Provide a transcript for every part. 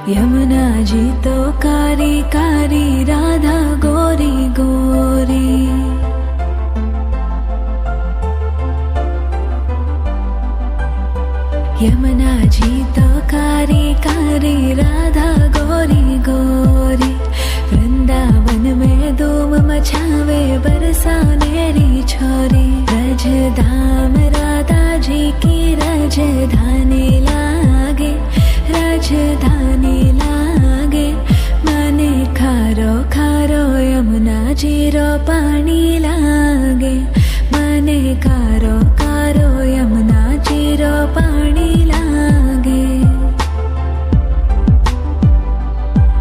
यमुना जी तो कारी कारी, राधा गोरी गोरी। यमुना जी तो कारी कारी, राधा गोरी गोरी। वृंदावन में धूम मचावे, बरसानेरी छोरी। रज धाम राधा जी की राजधानी लागे, राजधानी लागे। मने खारो खारो यमुना जी रो पानी लागे। मने खारो खारो यमुना जी रो पानी लागे।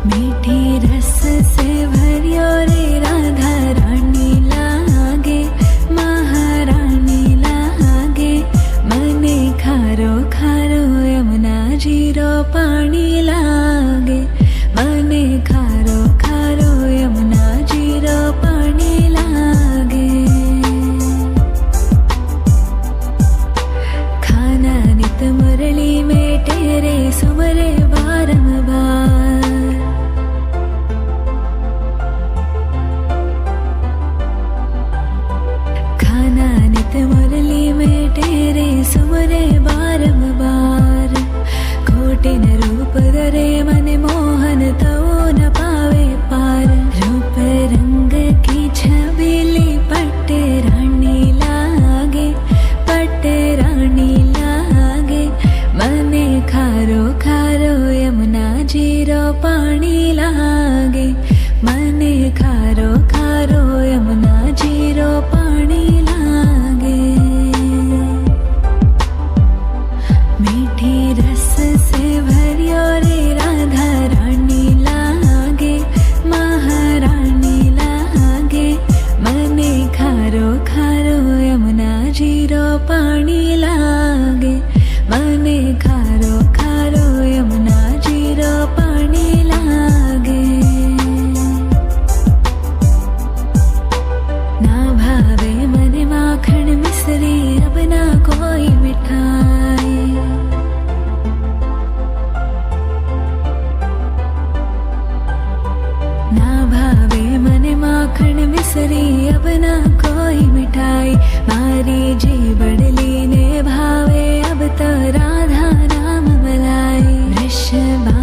मीठी रस से भरियो रे राधा रानी लागे, महारानी लागे। मने खारो खारो यमुना जी रो पानी लागे। मने खारो खारो यमुना जी रो पानी लागे। खाना नित मुरली में तेरे सुमरे बारंबार। खाना नित मुरली में तेरे सुमरे बारंबार। कोटिन रूप धरे मन मोहन तो न पावे पार। रूप रंग की छबीली पट्ट रानी लागे, पट्ट रानी लागे। मने खारो खारो यमुना जी रो पानी लागे। मने खारो खारो यमुना जी रो पानी लागे। मीठी रस से भरियो रे राधा रानी लागे, महारानी लागे। मने खारो खारो यमुना जी रो पानी लागे। मने खारो खारो यमुना जी रो पानी लागे। ना भावे मने माखन मिश्री, अब ना कोई मिठाई। ना भावे मने माखन मिश्री, अब ना कोई मिठाई। मारी जी बड़ली ने भावे, अब तो राधा नाम मलाई। वृषभा